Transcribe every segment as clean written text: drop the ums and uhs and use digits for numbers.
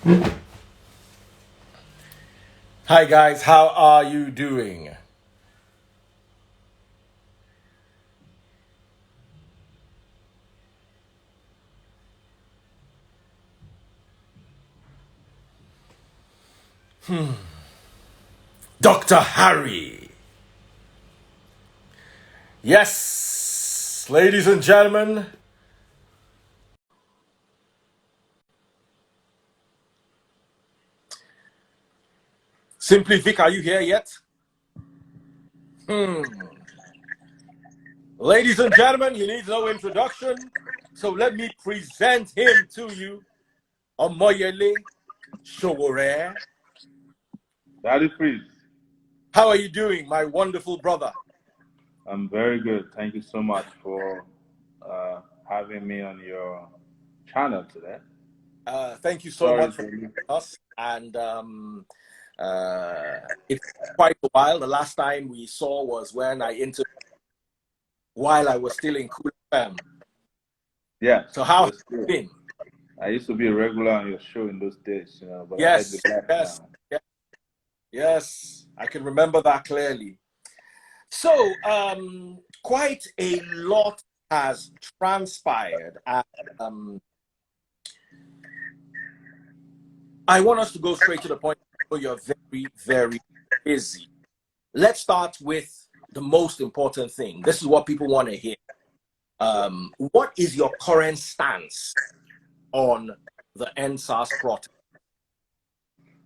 Hi guys, how are you doing? Dr. Harry. Yes, ladies and gentlemen. Simply Vic, are you here yet? Hmm. Ladies and gentlemen, he needs no introduction. So let me present him to you. Omoyele Sowore. Daddy Freeze, How are you doing, my wonderful brother? I'm very good. Thank you so much for having me on your channel today. Thank you so Sorry much for to us. And it's quite a while. The last time we saw was when I interviewed while I was still in Cool FM. yes, So how have yes, you good. been? I used to be a regular on your show in those days, but I heard you Yes, left yes, now. yes, yes. I can remember that clearly. So, quite a lot has transpired. And, I want us to go straight to the point. You're very, very busy. Let's start with the most important thing. This is what people want to hear. What is your current stance on the NSAS protest?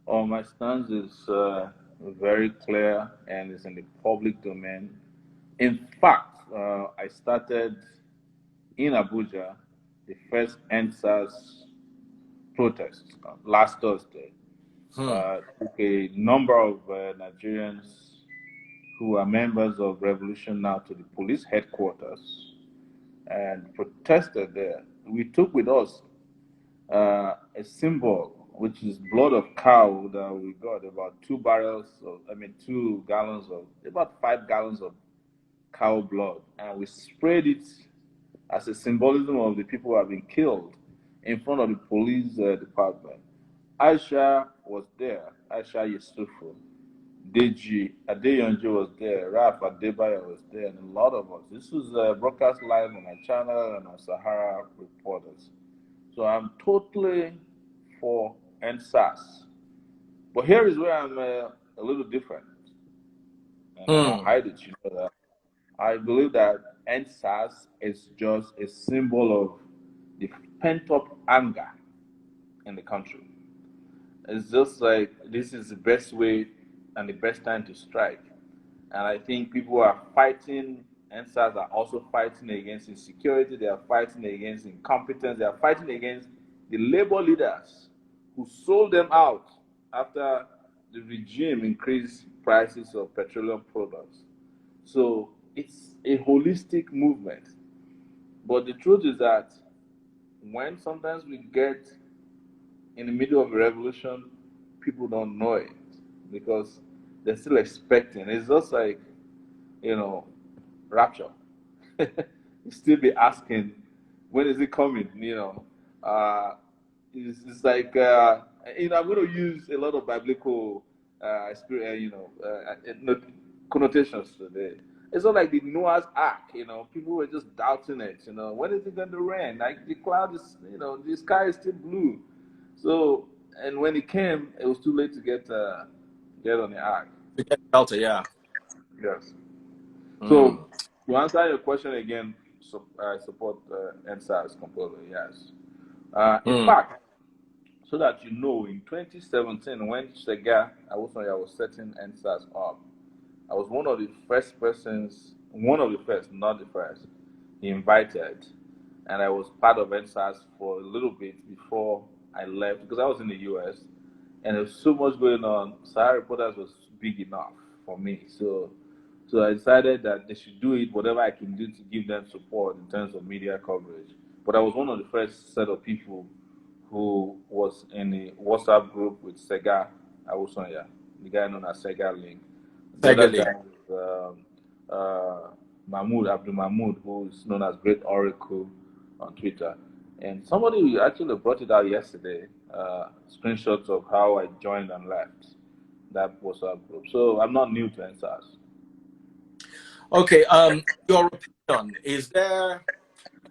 Oh, my stance is very clear and is in the public domain. In fact, I started in Abuja the first NSAS protest last Thursday. Hmm. Took a number of Nigerians who are members of Revolution Now to the police headquarters and protested there. We took with us a symbol, which is blood of cow that we got about 2 gallons of, about 5 gallons of cow blood. And we sprayed it as a symbolism of the people who have been killed in front of the police department. Aisha was there, Aisha Yusufu. Deji Adeyonjo was there, Raf Adebayo was there, and a lot of us. This was broadcast live on our channel and our Sahara reporters. So I'm totally for NSAS. But here is where I'm a little different, and I won't Hmm. hide it. You know that I believe that NSAS is just a symbol of the pent up anger in the country. It's just like this is the best way and the best time to strike. And I think people are fighting, NSAS are also fighting against insecurity, they are fighting against incompetence, they are fighting against the labor leaders who sold them out after the regime increased prices of petroleum products. So it's a holistic movement. But the truth is that when sometimes we get in the middle of a revolution, people don't know it because they're still expecting. It's just like, you know, rapture. You still be asking, when is it coming? Uh, it's like, I'm going to use a lot of biblical, connotations today. It's not like the Noah's Ark, people were just doubting it, when is it going to rain? Like the cloud is, the sky is still blue. So, and when it came, it was too late to get on the ark. To get shelter, yeah. Yes. Hmm. So, to answer your question again, I support NSAS completely, yes. In Hmm. fact, so that you know, in 2017, when Sega Awosanya was setting NSAS up, I was one of the first, not the first, he invited. And I was part of NSAS for a little bit before I left because I was in the US and there was so much going on. Sahara Reporters was big enough for me. So I decided that they should do it, whatever I can do to give them support in terms of media coverage. But I was one of the first set of people who was in the WhatsApp group with Sega Awosanya, the guy known as Sega Link. The other Secondly, guy was Mahmoud, Abdul Mahmoud, who is known as Great Oracle on Twitter. And somebody actually brought it out yesterday. screenshots of how I joined and left that WhatsApp group. So I'm not new to NSAS. Okay. Your opinion, is there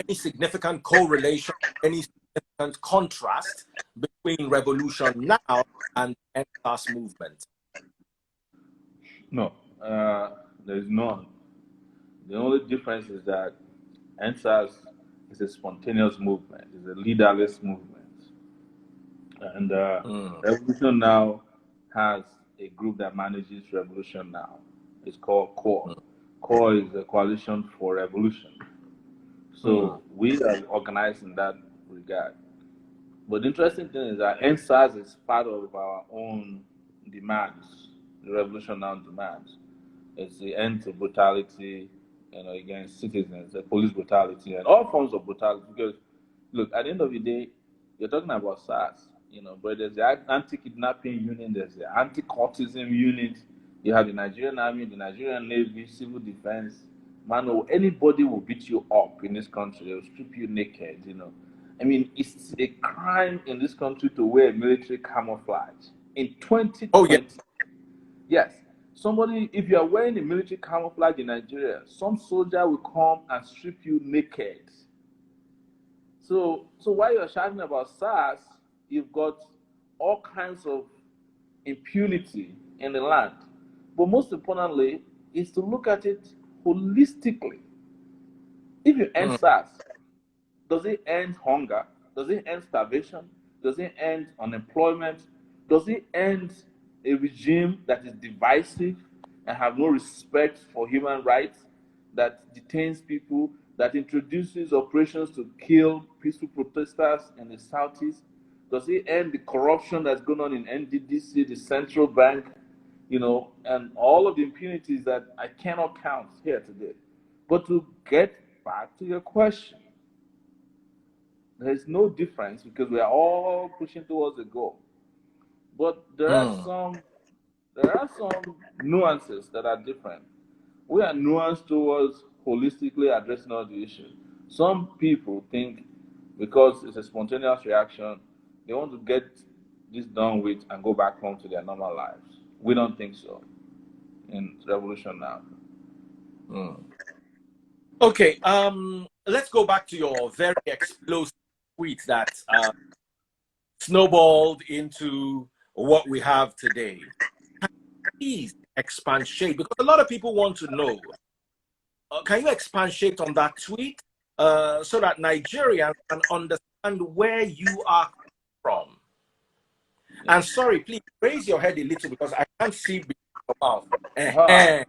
any significant correlation, any significant contrast between revolution now and the NSAS movement? No, there's none. The only difference is that NSAS is a spontaneous movement, it's a leaderless movement. And Mm, Revolution Now has a group that manages Revolution Now. It's called CORE. mm, CORE is a coalition for revolution. mm, So we are organized in that regard. But the interesting thing is that NSAS is part of our own demands, the Revolution Now demands. It's the end to brutality, against citizens, the police brutality, and all forms of brutality. Because, look, at the end of the day, you're talking about SARS, but there's the anti-kidnapping unit, there's the anti-cultism unit, you have the Nigerian Army, the Nigerian Navy, civil defense. Man, anybody will beat you up in this country. They'll strip you naked. I mean, it's a crime in this country to wear military camouflage. In oh, yeah. 2020, yes, somebody, if you are wearing a military camouflage in Nigeria, some soldier will come and strip you naked. So while you're shouting about SARS, you've got all kinds of impunity in the land. But most importantly, is to look at it holistically. If you end Mm, SARS, does it end hunger? Does it end starvation? Does it end unemployment? Does it end a regime that is divisive and have no respect for human rights, that detains people, that introduces operations to kill peaceful protesters in the southeast? Does it end the corruption that's going on in NDDC, the central bank, and all of the impunities that I cannot count here today? But to get back to your question, there is no difference because we are all pushing towards a goal. But mm, there are some nuances that are different. We are nuanced towards holistically addressing all the issues. Some people think because it's a spontaneous reaction, they want to get this done with and go back home to their normal lives. We don't think so in Revolution Now. mm. Okay. Let's go back to your very explosive tweet that snowballed into what we have today. Please expatiate, because a lot of people want to know. Can you expatiate on that tweet so that Nigerians can understand where you are from? And sorry, please raise your head a little because I can't see your mouth. Uh-huh.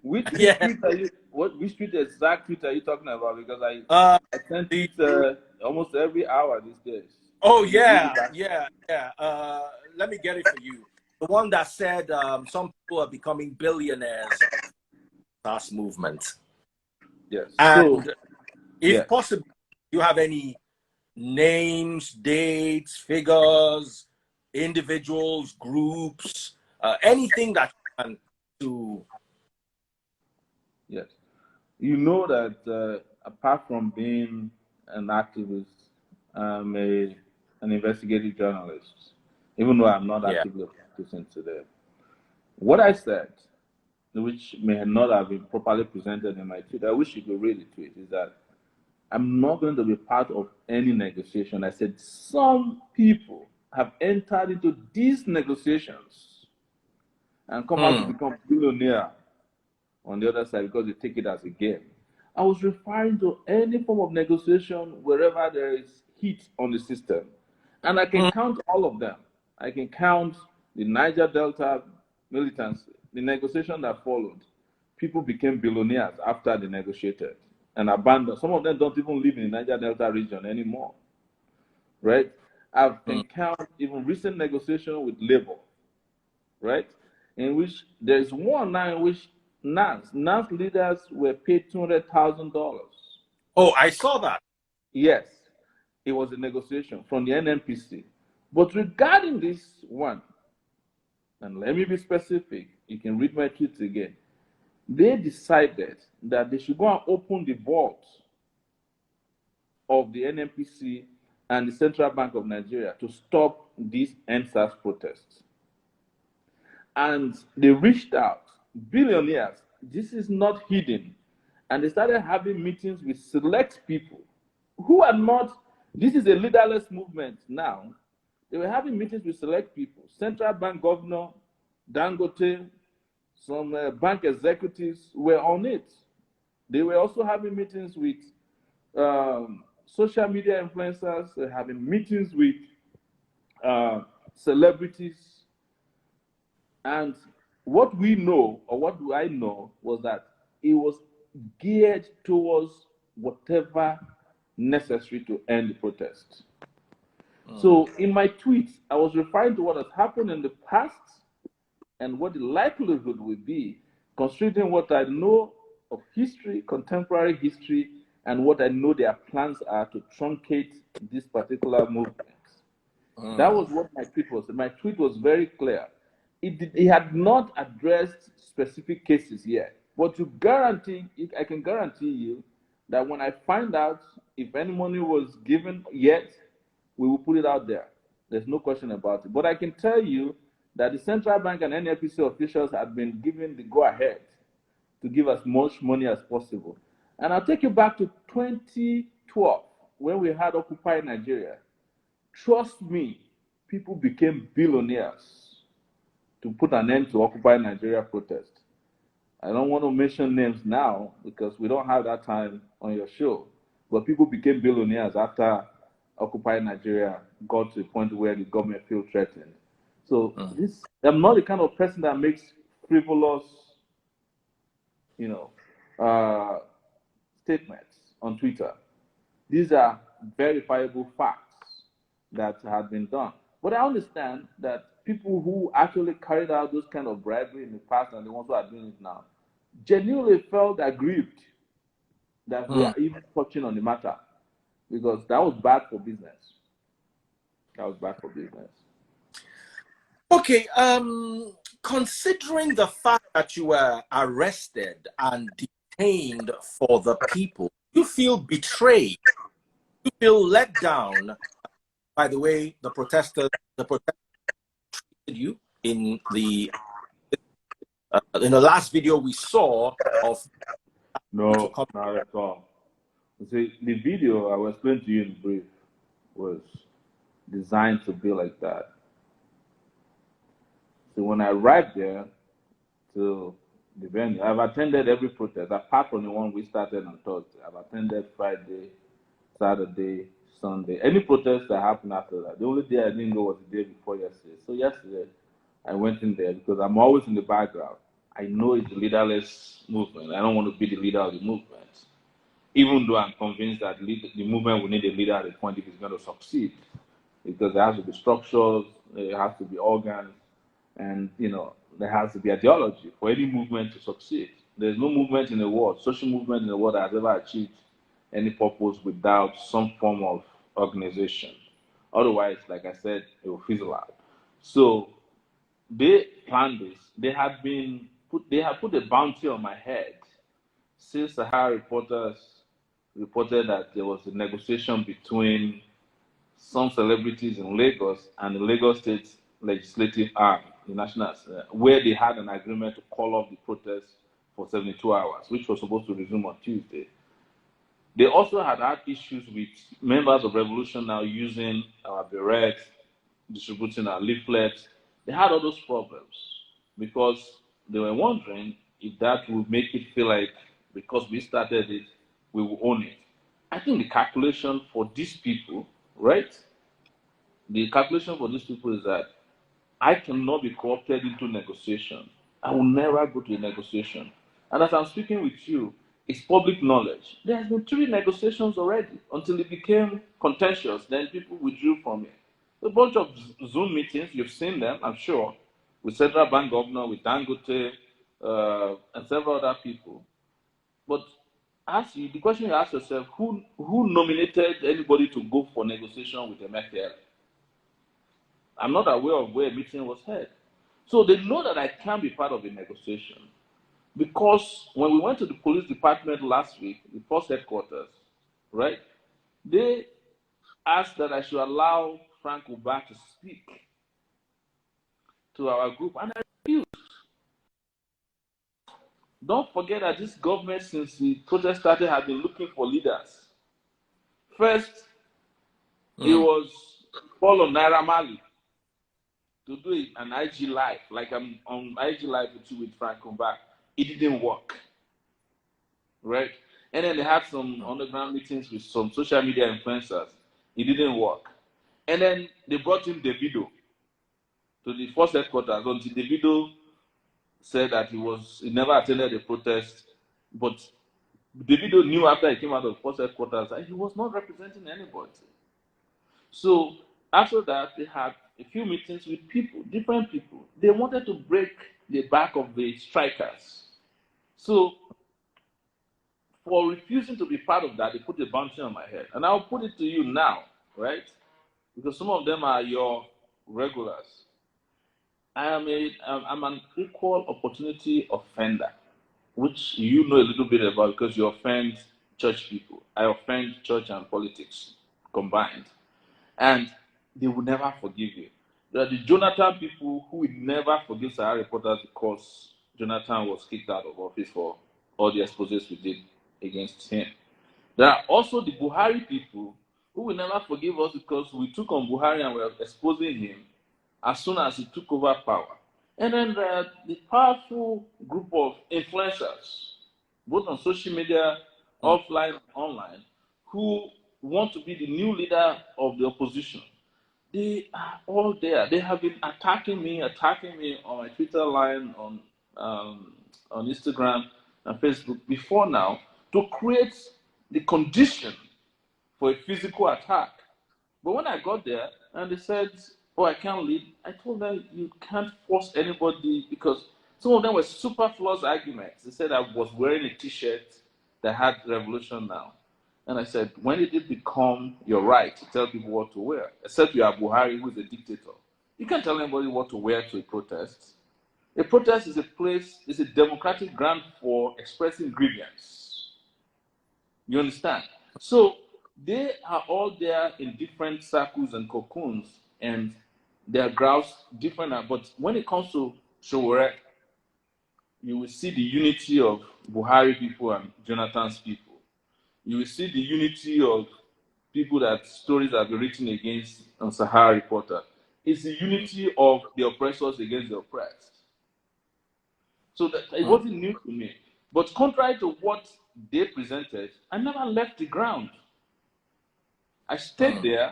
Which Yeah. tweet are you? Which tweet exact tweet are you talking about? Because I send The, tweets almost every hour these days. oh Can you read yeah, it back? yeah, yeah. Let me get it for you. The one that said some people are becoming billionaires. That's movement. Yes. So And if yes. possible, you have any names, dates, figures, individuals, groups, anything that you can to. Yes. You know that apart from being an activist, I'm an investigative journalist, even though I'm not Yeah. actively practicing today. What I said, which may not have been properly presented in my tweet, I wish you could read the tweet, is that I'm not going to be part of any negotiation. I said some people have entered into these negotiations and come out to Mm, become billionaire on the other side because they take it as a game. I was referring to any form of negotiation wherever there is heat on the system. And I can mm, count all of them. I can count the Niger Delta militancy, the negotiation that followed. People became billionaires after they negotiated and abandoned. Some of them don't even live in the Niger Delta region anymore, right? I can mm. count even recent negotiation with Labour, right? In which there's one now in which NAS leaders were paid $200,000. Oh, I saw that. Yes, it was a negotiation from the NNPC. But regarding this one, and let me be specific, you can read my tweets again. They decided that they should go and open the vault of the NNPC and the Central Bank of Nigeria to stop these NSAS protests. And they reached out, billionaires, this is not hidden. And they started having meetings with select people who are not, this is a leaderless movement now. They were having meetings with select people, Central Bank Governor, Dangote, some bank executives were on it. They were also having meetings with social media influencers, having meetings with celebrities. And what we know, or what do I know, was that it was geared towards whatever necessary to end the protest. So in my tweets, I was referring to what has happened in the past and what the likelihood will be, considering what I know of history, contemporary history, and what I know their plans are to truncate this particular movement. That was what my tweet was. My tweet was very clear. It had not addressed specific cases yet, but I can guarantee you that when I find out if any money was given yet, we will put it out there. There's no question about it. But I can tell you that the central bank and NFPC officials have been given the go-ahead to give as much money as possible. And I'll take you back to 2012, when we had Occupy Nigeria. Trust me, people became billionaires to put an end to Occupy Nigeria protest. I don't want to mention names now because we don't have that time on your show. But people became billionaires after Occupy Nigeria got to a point where the government felt threatened. So I'm not the kind of person that makes frivolous, statements on Twitter. These are verifiable facts that have been done. But I understand that people who actually carried out those kind of bribery in the past and the ones who are doing it now genuinely felt aggrieved that we are even touching on the matter, because that was bad for business. That was bad for business. Okay, considering the fact that you were arrested and detained for the people, you feel betrayed, you feel let down by the way the protesters treated you in the last video we saw of No, not at all. See, the video I will explain to you in brief was designed to be like that. So when I arrived there to the venue, I've attended every protest apart from the one we started on Thursday. I've attended Friday, Saturday, Sunday, any protest that happened after that. The only day I didn't go was the day before yesterday. So yesterday, I went in there because I'm always in the background. I know it's a leaderless movement. I don't want to be the leader of the movement, even though I'm convinced that the movement will need a leader at the point if it's going to succeed, because there has to be structures, there has to be organs, and there has to be ideology for any movement to succeed. There's no movement in the world, social movement in the world, that has ever achieved any purpose without some form of organization. Otherwise, like I said, it will fizzle out. So they planned this. They had put a bounty on my head since Sahara reporters reported that there was a negotiation between some celebrities in Lagos and the Lagos State Legislative Arm, the National, where they had an agreement to call off the protest for 72 hours, which was supposed to resume on Tuesday. They also had issues with members of Revolution now using our berets, distributing our leaflets. They had all those problems because they were wondering if that would make it feel like because we started it, we will own it. I think the calculation for these people, right? The calculation for these people is that I cannot be co-opted into negotiation. I will never go to a negotiation. And as I'm speaking with you, it's public knowledge. There has been 3 negotiations already until it became contentious. Then people withdrew from it. A bunch of Zoom meetings, you've seen them, I'm sure, with Central Bank Governor, with Dangote, and several other people. But the question you ask yourself, who nominated anybody to go for negotiation with MFL? I'm not aware of where a meeting was held. So they know that I can't be part of the negotiation. Because when we went to the police department last week, the force headquarters, right, they asked that I should allow Frank Uba to speak to our group, and I refused. Don't forget that this government, since the protest started, has been looking for leaders. First, it was Paul on Naira Marley to do an IG live, like I'm on IG live with Frank Uba. It didn't work, right? And then they had some underground meetings with some social media influencers. It didn't work. And then they brought in Davido to the first headquarters until Davido said that he never attended the protest, but Davido knew after he came out of the first headquarters that he was not representing anybody. So after that, they had a few meetings with people, different people. They wanted to break the back of the strikers. So for refusing to be part of that, they put a bounty on my head. And I'll put it to you now, right? Because some of them are your regulars. I'm an equal opportunity offender, which you know a little bit about because you offend church people. I offend church and politics combined. And they will never forgive you. There are the Jonathan people who will never forgive Sahara reporters because Jonathan was kicked out of office for all the exposés we did against him. There are also the Buhari people who will never forgive us because we took on Buhari and were exposing him as soon as he took over power. And then there are the powerful group of influencers, both on social media, offline, and online, who want to be the new leader of the opposition. They are all there. They have been attacking me on my Twitter line, on Instagram and Facebook before now to create the condition for a physical attack. But when I got there and they said, "Oh, I can't lead," I told them, "You can't force anybody," because some of them were superfluous arguments. They said I was wearing a T-shirt that had "Revolution Now," and I said, "When did it become your right to tell people what to wear? Except you are Buhari, who is a dictator. You can't tell anybody what to wear to a protest. A protest is a democratic ground for expressing grievance. You understand? So they are all there in different circles and cocoons, and their grounds different. But when it comes to Sowore, you will see the unity of Buhari people and Jonathan's people. You will see the unity of people that stories have been written against on Sahara Reporter. It's the unity of the oppressors against the oppressed. So that it wasn't new to me. But contrary to what they presented, I never left the ground. I stayed there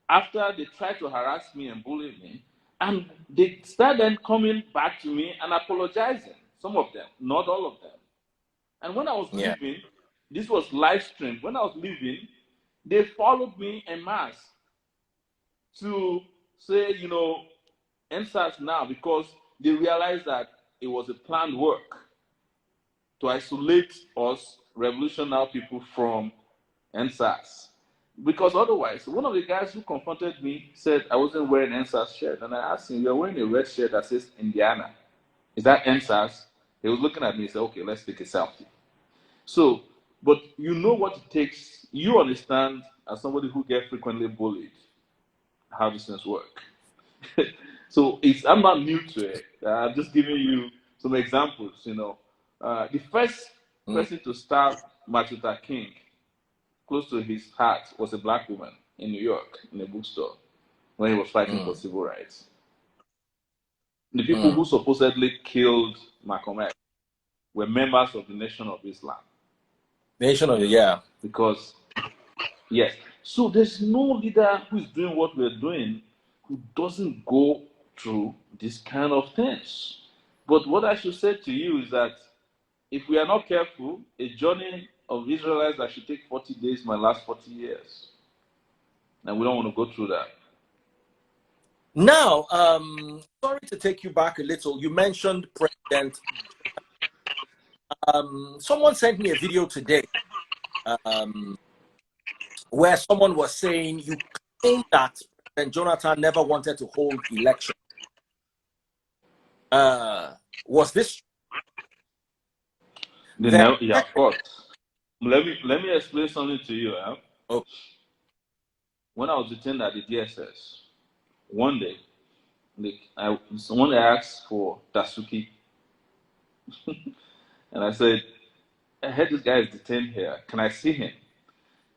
after they tried to harass me and bully me, and they started coming back to me and apologizing. Some of them, not all of them. And when I was leaving, this was live streamed. When I was leaving, they followed me en masse to say, NSAS now, because they realized that it was a planned work to isolate us, Revolution Now people, from NSAS. Because otherwise, one of the guys who confronted me said I wasn't wearing NSAS shirt. And I asked him, "You're wearing a red shirt that says Indiana. Is that NSAS?" He was looking at me and said, "Okay, let's take a selfie." So, but you know what it takes. You understand, as somebody who gets frequently bullied, how these things work. So I'm not new to it. I'm just giving you some examples. The first person to stab Martin Luther King close to his heart was a black woman in New York in a bookstore when he was fighting for civil rights. The people who supposedly killed Malcolm X were members of the Nation of Islam. Because, yes. So there's no leader who is doing what we're doing who doesn't go through this kind of things. But what I should say to you is that if we are not careful, a journey of Israelites that should take 40 days might last 40 years. And we don't want to go through that. Now, sorry to take you back a little. You mentioned President. Someone sent me a video today where someone was saying you claim that President Jonathan never wanted to hold election. Was this? Yeah, of course. Let me explain something to you. Oh. when I was detained at the DSS, one day, someone asked for Dasuki, and I said, I heard this guy is detained here. Can I see him?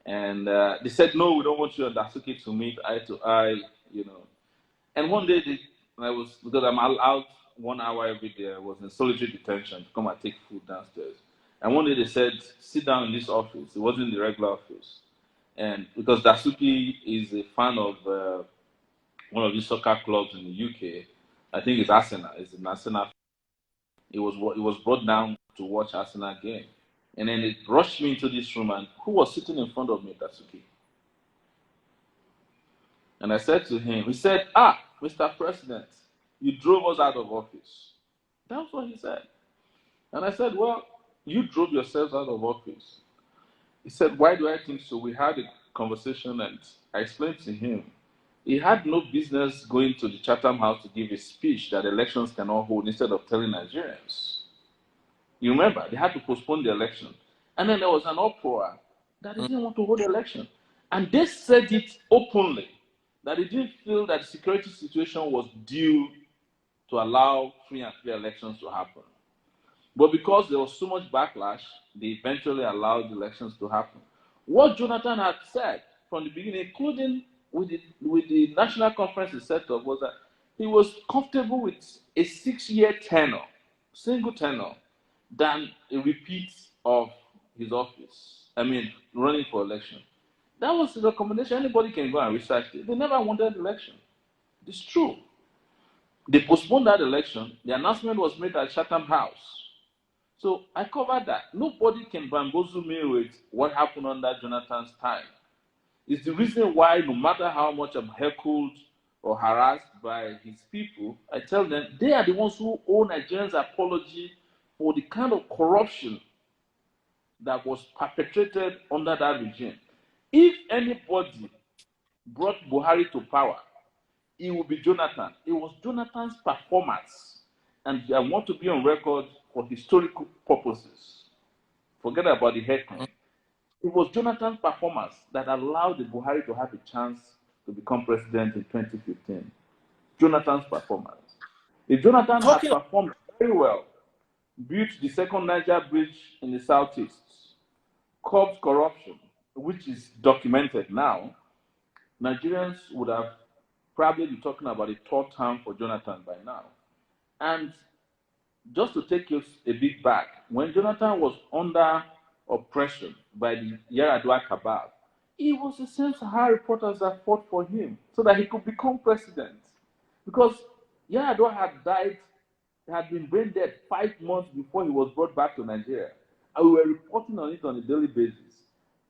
And they said, no, we don't want you and Dasuki to meet eye to eye, you know. And one day, because I'm out 1 hour every day, I was in solitary detention to come and take food downstairs. And one day they said, sit down in this office. It wasn't the regular office. And because Dasuki is a fan of one of these soccer clubs in the UK, I think it's Arsenal. It's an Arsenal. It was brought down to watch Arsenal game. And then it rushed me into this room, and who was sitting in front of me, Dasuki? And I said to him, he said, Mr. President, you drove us out of office. That's what he said. And I said, well, you drove yourselves out of office. He said, why do I think so? We had a conversation and I explained to him, he had no business going to the Chatham House to give a speech that elections cannot hold instead of telling Nigerians. You remember, they had to postpone the election. And then there was an uproar that they didn't want to hold the election. And they said it openly, that they didn't feel that the security situation was due to allow free and fair elections to happen. But because there was so much backlash, they eventually allowed the elections to happen. What Jonathan had said from the beginning, including with the national conference he set up, was that he was comfortable with a 6-year tenure, single tenure, than a repeat of his office. I mean, running for election. That was his recommendation. Anybody can go and research it. They never wanted election. It's true. They postponed that election. The announcement was made at Chatham House. So I covered that. Nobody can bamboozle me with what happened under Jonathan's time. It's the reason why, no matter how much I'm heckled or harassed by his people, I tell them they are the ones who owe Nigerians apology for the kind of corruption that was perpetrated under that regime. If anybody brought Buhari to power, it would be Jonathan. It was Jonathan's performance. And I want to be on record for historical purposes. Forget about the headline. It was Jonathan's performance that allowed the Buhari to have a chance to become president in 2015. Jonathan's performance. If Jonathan had Talking performed very well, built the second Niger bridge in the southeast, curbed corruption, which is documented now, Nigerians would have probably been talking about a third term for Jonathan by now. And just to take us a bit back, when Jonathan was under oppression by the Yaradua cabal, it was the same Sahara reporters that fought for him so that he could become president. Because Yaradua had died, had been brain dead 5 months before he was brought back to Nigeria. And we were reporting on it on a daily basis.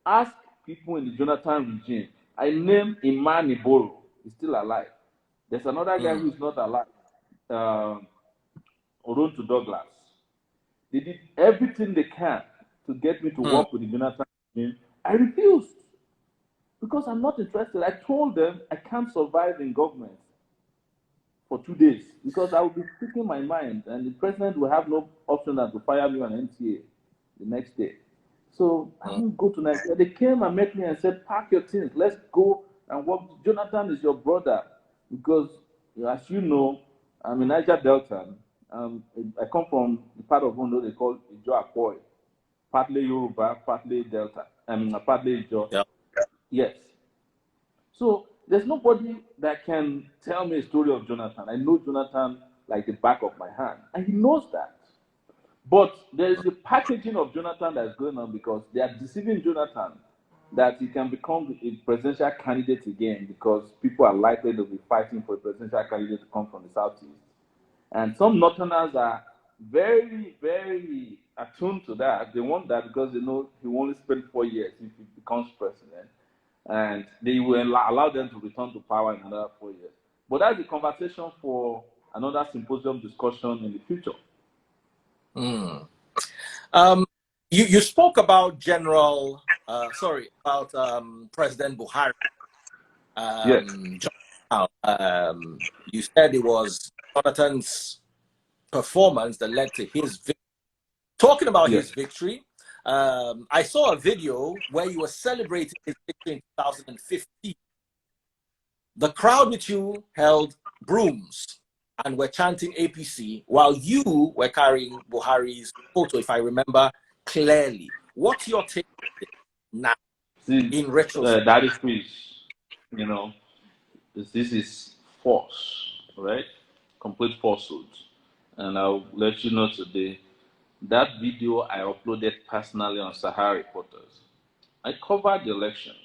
Ask people in the Jonathan regime. I named Iman Iboro. He's still alive. There's another guy who's not alive. Oronto Douglas. They did everything they can to get me to work with the Jonathan regime. I refused because I'm not interested. I told them I can't survive in government for 2 days because I will be speaking my mind and the president will have no option than to fire me on NTA the next day. So I won't go to Nigeria. They came and met me and said, pack your things, let's go and work. Jonathan is your brother because, as you know, I'm in Niger Delta. I come from the part of Ondo they call Ijo Akoi, partly Yoruba, partly Delta. Partly Ijo. Yeah. Yes. So there's nobody that can tell me a story of Jonathan. I know Jonathan like the back of my hand, and he knows that. But there is the packaging of Jonathan that's going on because they are deceiving Jonathan that he can become a presidential candidate again because people are likely to be fighting for a presidential candidate to come from the southeast. And some Northerners are very, very attuned to that. They want that because they know he will only spend 4 years if he becomes president. And they will allow them to return to power in another 4 years. But that's a conversation for another symposium discussion in the future. You spoke about President Buhari. Yes. You said it was Jonathan's performance that led to his victory. Talking about his victory, I saw a video where you were celebrating his victory in 2015. The crowd with you held brooms and were chanting APC while you were carrying Buhari's photo, if I remember clearly. What's your take now See, in retrospect? that is fish. You know, this is false, right? Complete falsehood. And I'll let you know today that video I uploaded personally on Sahara Reporters. I covered the election.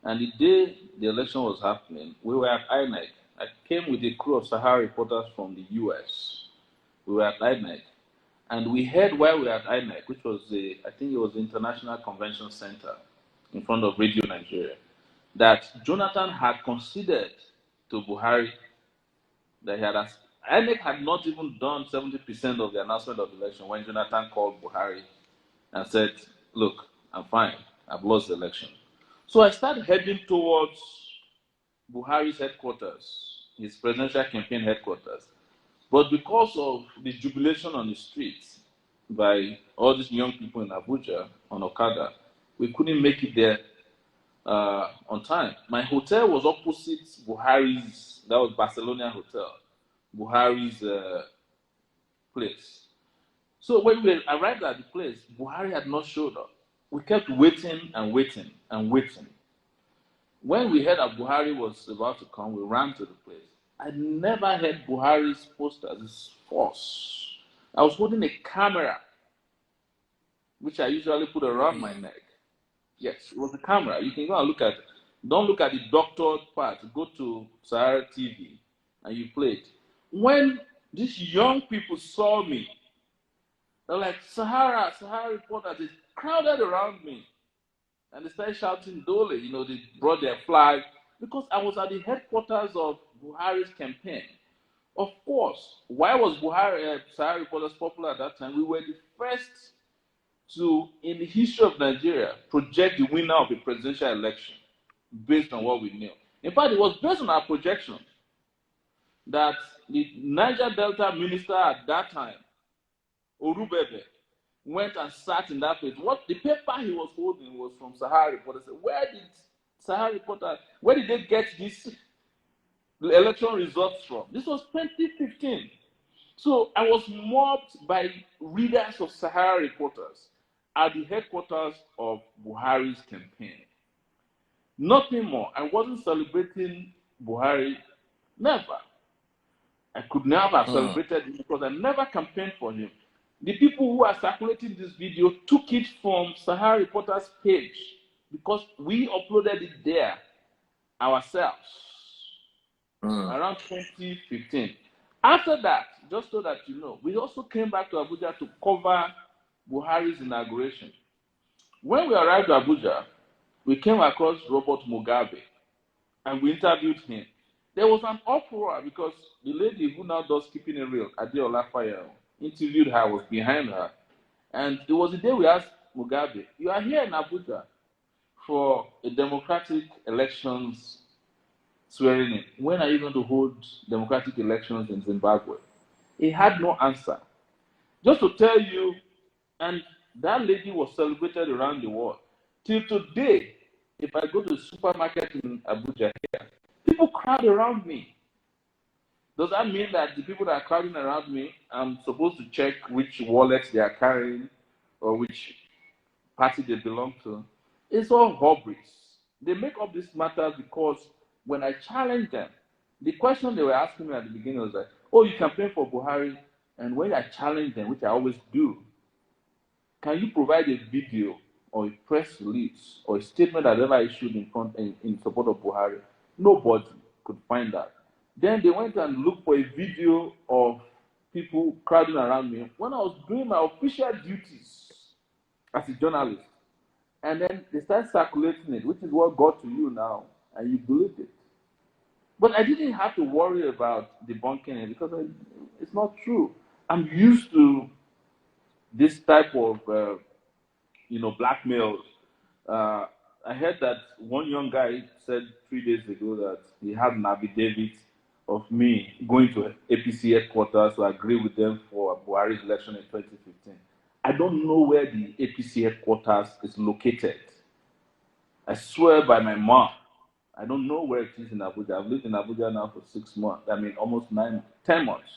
And the day the election was happening, we were at INEC. I came with a crew of Sahara Reporters from the US. We were at INEC. And we heard while we were at INEC, which was I think it was the International Convention Center in front of Radio Nigeria, that Jonathan had conceded to Buhari that he had INEC had not even done 70% of the announcement of the election when Jonathan called Buhari and said, look, I'm fine. I've lost the election. So I started heading towards Buhari's headquarters, his presidential campaign headquarters. But because of the jubilation on the streets by all these young people in Abuja on Okada, we couldn't make it there on time. My hotel was opposite Buhari's, that was Barcelona Hotel, Buhari's place. So when we arrived at the place, Buhari had not showed up. We kept waiting and waiting and waiting. When we heard that Buhari was about to come, we ran to the place. I never heard Buhari's posters. It's false. I was holding a camera, which I usually put around my neck. Yes, it was a camera. You can go and look at it. Don't look at the doctored part. Go to Sahara TV and you play it. When these young people saw me, they're like, Sahara reporters, they crowded around me. And they started shouting Dole. You know, they brought their flag because I was at the headquarters of Buhari's campaign. Of course, why was Buhari, Sahara reporters popular at that time? We were the first to, in the history of Nigeria, project the winner of the presidential election based on what we knew. In fact, it was based on our projection that the Niger Delta minister at that time, Orubebe, went and sat in that place. What the paper he was holding was from Sahara Reporter. Said, where did they get these election results from? This was 2015. So I was mobbed by readers of Sahara Reporters at the headquarters of Buhari's campaign. Nothing more. I wasn't celebrating Buhari. Never. I could never have celebrated him because I never campaigned for him. The people who are circulating this video took it from Sahara Reporters page because we uploaded it there ourselves around 2015. After that, just so that you know, we also came back to Abuja to cover Buhari's inauguration. When we arrived at Abuja, we came across Robert Mugabe and we interviewed him. There was an uproar because the lady who now does Keeping It Real, Adeola Fire, interviewed her, was behind her. And it was the day we asked Mugabe, you are here in Abuja for a democratic elections swearing in. When are you going to hold democratic elections in Zimbabwe? He had no answer. Just to tell you, and that lady was celebrated around the world. Till today, if I go to the supermarket in Abuja here, people crowd around me. Does that mean that the people that are crowding around me, I'm supposed to check which wallets they are carrying or which party they belong to? It's all hubris. They make up these matters because when I challenge them, the question they were asking me at the beginning was like, oh, you campaign for Buhari, and when I challenge them, which I always do, can you provide a video or a press release or a statement that ever issued in support of Buhari? Nobody could find that. Then they went and looked for a video of people crowding around me when I was doing my official duties as a journalist. And then they started circulating it, which is what got to you now, and you believed it. But I didn't have to worry about debunking it because it's not true. I'm used to this type of, blackmail. I heard that one young guy said 3 days ago that he had an affidavit of me going to APC headquarters to agree with them for Buhari's election in 2015. I don't know where the APC headquarters is located. I swear by my mom, I don't know where it is in Abuja. I've lived in Abuja now for 6 months. I mean, almost 10 months.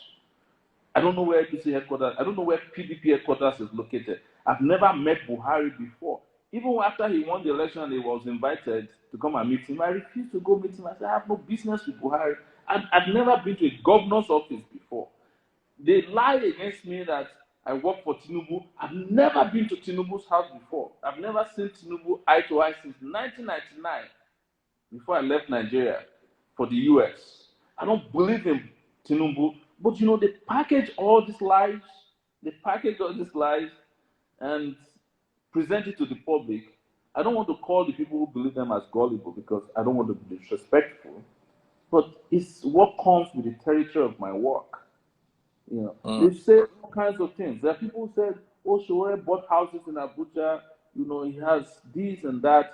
I don't know where APC headquarters. I don't know where PDP headquarters is located. I've never met Buhari before. Even after he won the election and he was invited to come and meet him, I refused to go meet him. I said, I have no business with Buhari. I've never been to a governor's office before. They lie against me that I work for Tinubu. I've never been to Tinubu's house before. I've never seen Tinubu eye to eye since 1999, before I left Nigeria for the US. I don't believe in Tinubu, but they package all these lies, and present it to the public. I don't want to call the people who believe them as gullible because I don't want to be disrespectful, but it's what comes with the territory of my work. They say all kinds of things. There are people who said, "Oh, Sowore bought houses in Abuja. He has this and that."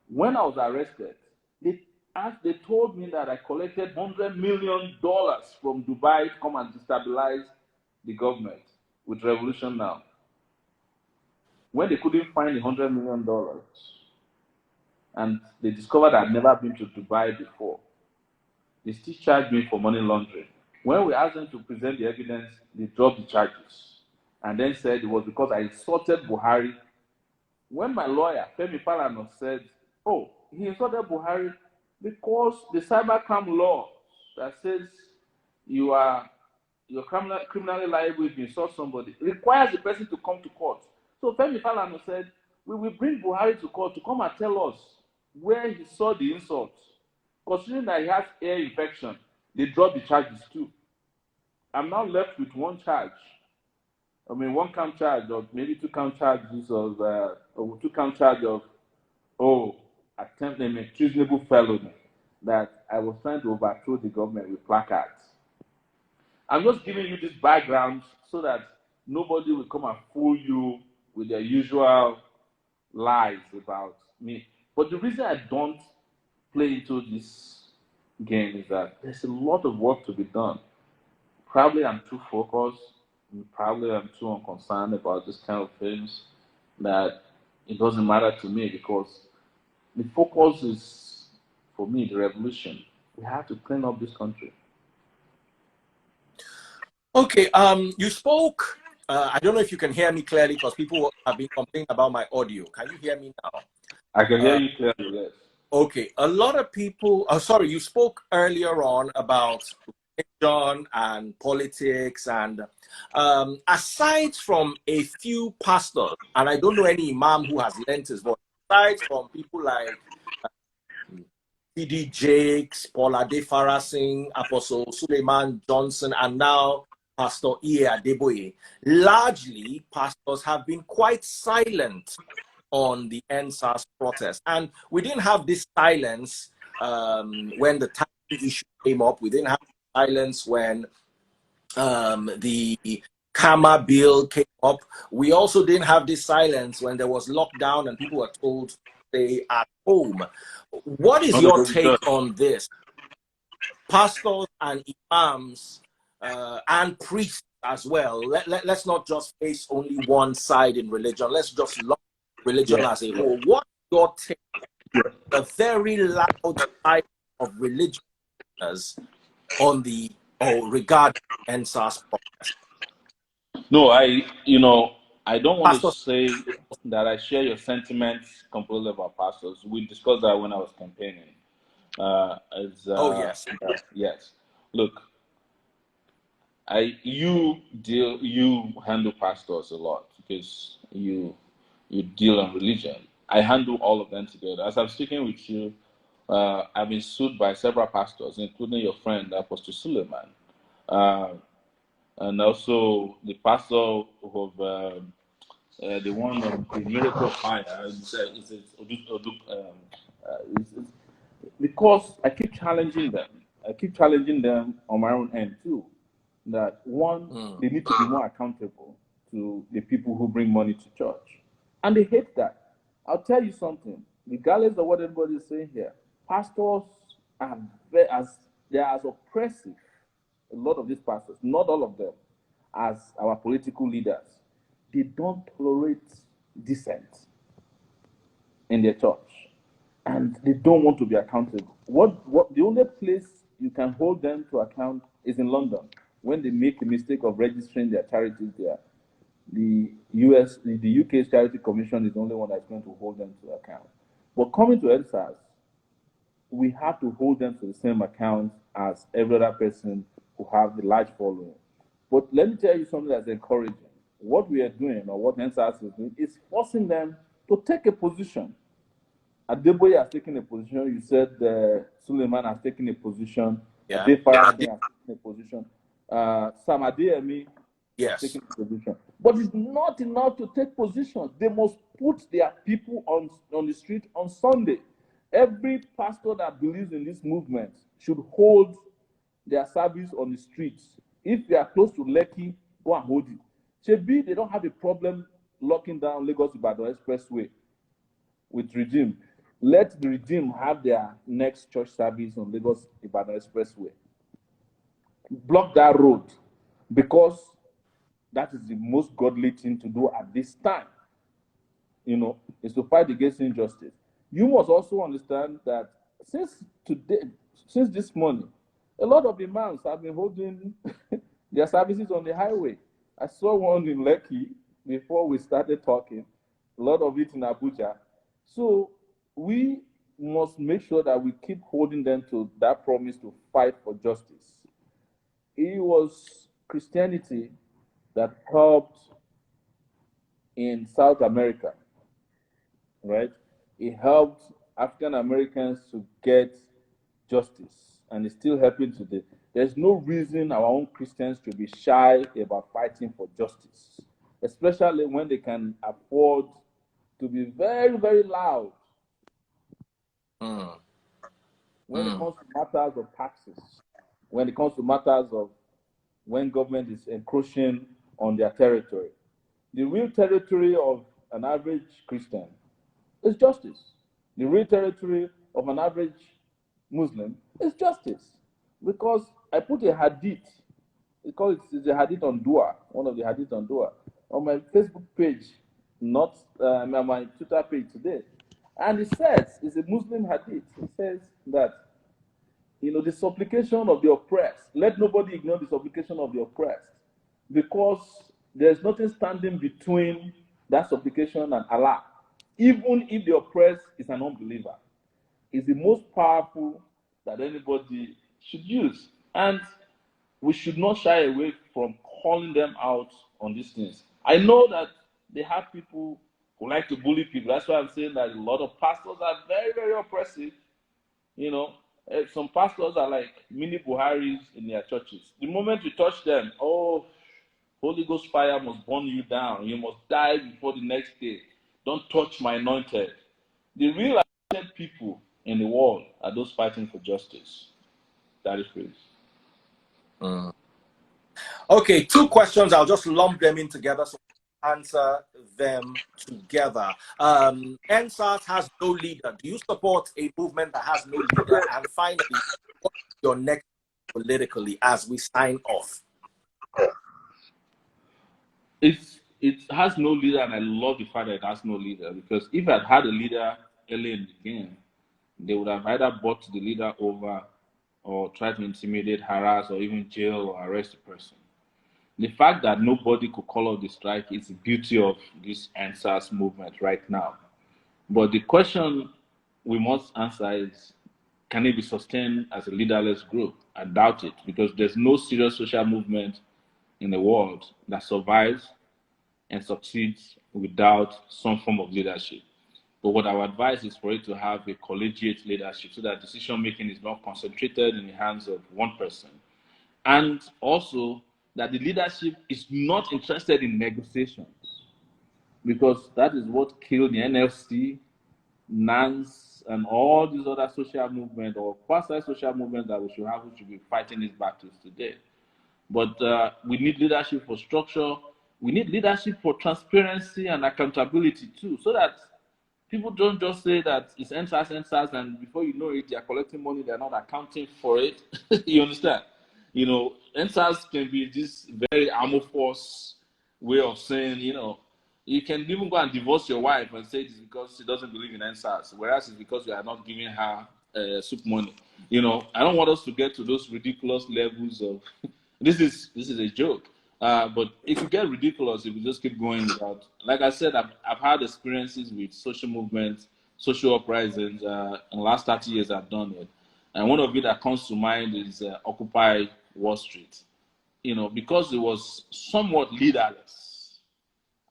When I was arrested, they told me that I collected $100 million from Dubai to come and destabilize the government with Revolution Now. When they couldn't find the $100 million, and they discovered I'd never been to Dubai before, they still charged me for money laundering. When we asked them to present the evidence, they dropped the charges and then said it was because I insulted Buhari. When my lawyer, Femi Falana, said, "Oh, he insulted Buhari because the cybercrime law that says you're criminally liable if you insult somebody requires the person to come to court." So Femi Falana said, "We will bring Buhari to court to come and tell us where he saw the insult." Considering that he has ear infection, they dropped the charges too. I'm now left with one charge. I mean, one count charge, or maybe two count charges of, attempted treasonable felony, that I was trying to overthrow the government with placards. I'm just giving you this background so that nobody will come and fool you with their usual lies about me. But the reason I don't play into this game is that there's a lot of work to be done. Probably I'm too focused. Probably I'm too unconcerned about this kind of things that it doesn't matter to me, because the focus is, for me, the revolution. We have to clean up this country. Okay, you spoke. I don't know if you can hear me clearly because people have been complaining about my audio. Can you hear me now? I can hear you clearly, yes. Okay, a lot of people. Sorry, you spoke earlier on about religion and politics, and aside from a few pastors, and I don't know any imam who has lent his voice, aside from people like T.D. Jakes, Paula De Farasing, Apostle Suleiman Johnson, and now Pastor Iye Adeboye, largely pastors have been quite silent on the NSAS protest. And we didn't have this silence when the tax issue came up. We didn't have silence when the Kama bill came up. We also didn't have this silence when there was lockdown and people were told to stay at home. What is your take on this? Pastors and imams and priests as well. Let's not just face only one side in religion. Let's just look at religion as a whole. What's your take on the very loud side of religion on the regarding NSAS protest? No, I don't want to say that I share your sentiments completely about pastors. We discussed that when I was campaigning. Yes. Yes. Look, you handle pastors a lot because you deal on religion. I handle all of them together. As I'm speaking with you, I've been sued by several pastors, including your friend Apostle Suleiman, and also the pastor of the one of the Miracle of Fire. Because I keep challenging them. I keep challenging them on my own end too. That one, they need to be more accountable to the people who bring money to church, and they hate that. I'll tell you something. Regardless of what everybody is saying here, pastors are they are as oppressive. A lot of these pastors, not all of them, as our political leaders. They don't tolerate dissent in their church. and they don't want to be accountable. What the only place you can hold them to account is in London when they make a mistake of registering their charities there. The UK's Charity Commission is the only one that's going to hold them to account. But coming to EdSARS, we have to hold them to the same account as every other person who have the large following. But let me tell you something that's encouraging. What we are doing, or what EdSARS is doing, is forcing them to take a position. Adeboye has taken a position. You said Suleiman has taken a position. Yeah. Adefarasin has taken a position. Sam Adeyemi Yes. has taken a position. But it's not enough to take position. They must put their people on the street on Sunday. Every pastor that believes in this movement should hold their service on the streets. If they are close to Lekki, go and hold it. Shebi, they don't have a problem locking down Lagos-Ibadan Expressway with Redeem. Let the Redeem have their next church service on Lagos-Ibadan Expressway. Block that road, because that is the most godly thing to do at this time. Is to fight against injustice. You must also understand that since this morning, a lot of imams have been holding their services on the highway. I saw one in Lekki before we started talking, a lot of it in Abuja. So we must make sure that we keep holding them to that promise to fight for justice. It was Christianity that helped in South America, right? It helped African Americans to get justice, and it's still helping today. There's no reason our own Christians should be shy about fighting for justice, especially when they can afford to be very, very loud when it comes to matters of taxes, when it comes to matters of when government is encroaching on their territory. The real territory of an average Christian is justice. The real territory of an average Muslim is justice. Because I put a hadith, it's a hadith on dua, one of the hadith on dua, on my Facebook page, not my Twitter page today. And it says, it's a Muslim hadith. It says that, the supplication of the oppressed, let nobody ignore the supplication of the oppressed, because there's nothing standing between that supplication and Allah, even if the oppressed is an unbeliever. Is the most powerful that anybody should use. And we should not shy away from calling them out on these things. I know that they have people who like to bully people. That's why I'm saying that a lot of pastors are very, very oppressive. Some pastors are like mini Buharis in their churches. The moment you touch them, Holy Ghost fire must burn you down. You must die before the next day. Don't touch my anointed. The real anointed people in the world are those fighting for justice. That is praise. Okay, 2 questions. I'll just lump them in together so answer them together. NSAS has no leader. Do you support a movement that has no leader? And finally, what's your next politically as we sign off? It has no leader, and I love the fact that it has no leader, because if it had a leader early in the game, they would have either bought the leader over or tried to intimidate, harass, or even jail or arrest the person. The fact that nobody could call out the strike is the beauty of this NSAS movement right now. But the question we must answer is, can it be sustained as a leaderless group? I doubt it, because there's no serious social movement in the world that survives and succeeds without some form of leadership. But what I would advise is for it to have a collegiate leadership, so that decision making is not concentrated in the hands of one person. And also that the leadership is not interested in negotiations, because that is what killed the NFC, NANS, and all these other social movements or quasi-social movements that we should have, which should be fighting these battles today. But we need leadership for structure. We need leadership for transparency and accountability too, so that people don't just say that it's NSAS, and before you know it, they're collecting money, they're not accounting for it. You understand? NSAS can be this very amorphous way of saying, You can even go and divorce your wife and say it's because she doesn't believe in NSAS, whereas it's because you are not giving her soup money. You know, I don't want us to get to those ridiculous levels of this is a joke. But it could get ridiculous if we just keep going without. Like I said, I've had experiences with social movements, social uprisings. In the last 30 years, I've done it, and one of it that comes to mind is Occupy Wall Street. You know, because it was somewhat leaderless.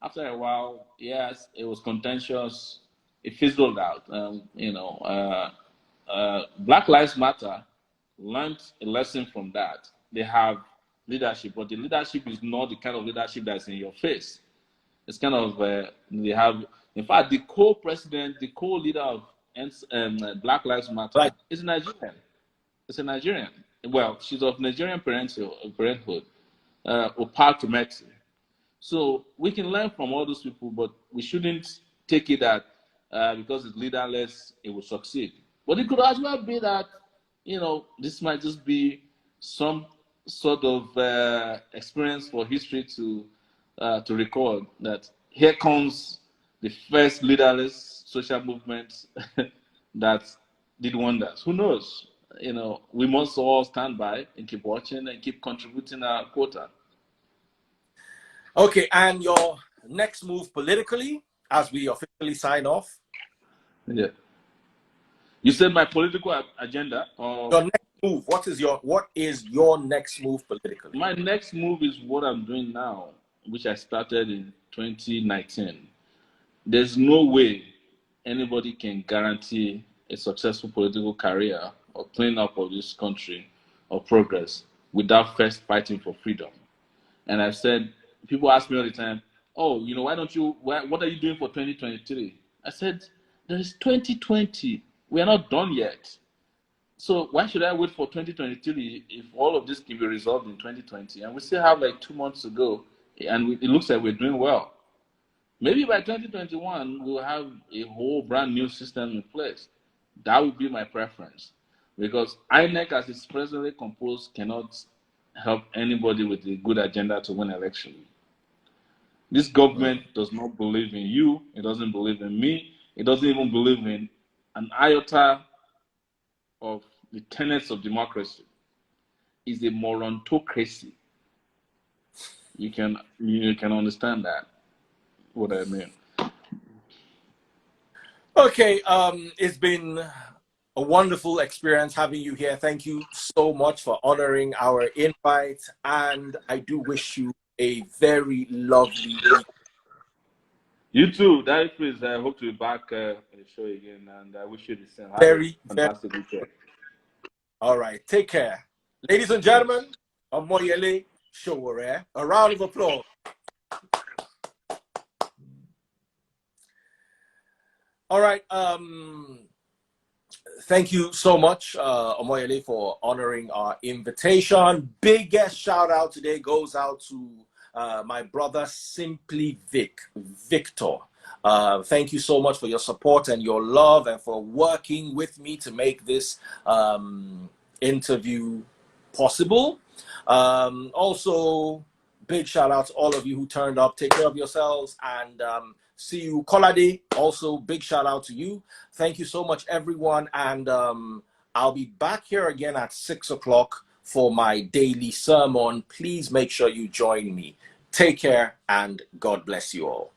After a while, yes, it was contentious. It fizzled out. Black Lives Matter learned a lesson from that. They have leadership, but the leadership is not the kind of leadership that's in your face. It's kind of they have. In fact, the co-president, the co-leader of Black Lives Matter Right. is Nigerian. It's a Nigerian. Well, she's of Nigerian parenthood, Opal. So we can learn from all those people, but we shouldn't take it that because it's leaderless, it will succeed. But it could as well be that, you know, this might just be some sort of experience for history to record that here comes the first leaderless social movement that did wonders. Who knows? You know, we must all stand by and keep watching and keep contributing our quota. Okay, and your next move politically, as we officially sign off? Yeah. You said my political agenda? Or your next move. What is your next move politically? my next move is what I'm doing now, which I started in 2019. There's no way anybody can guarantee a successful political career or clean up of this country or progress without first fighting for freedom. And I've said, people ask me all the time, oh, you know, what are you doing for 2023? I said, there is 2020. We are not done yet. So why should I wait for 2023 if all of this can be resolved in 2020? And we still have like 2 months to go, and it looks like we're doing well. Maybe by 2021, we'll have a whole brand new system in place. That would be my preference. Because INEC, as it's presently composed, cannot help anybody with a good agenda to win election. This government does not believe in you. It doesn't believe in me. It doesn't even believe in an iota of the tenets of democracy. Is a morontocracy. You can understand that, what I mean. Okay, it's been a wonderful experience having you here. Thank you so much for honoring our invite, and I do wish you a very lovely week. You too, Daddy. Please, I hope to be back on the show again, and I wish you the same. Have Very, a fantastic weekend. All right, take care. Ladies and gentlemen, Omoyele Sowore. A round of applause. All right, thank you so much, Omoyele, for honoring our invitation. Biggest shout out today goes out to my brother, Simply Victor. Thank you so much for your support and your love and for working with me to make this interview possible. Also, big shout out to all of you who turned up. Take care of yourselves, and see you Kolade. Also, big shout out to you. Thank you so much, everyone, and I'll be back here again at 6 o'clock for my daily sermon. Please make sure you join me. Take care, and God bless you all.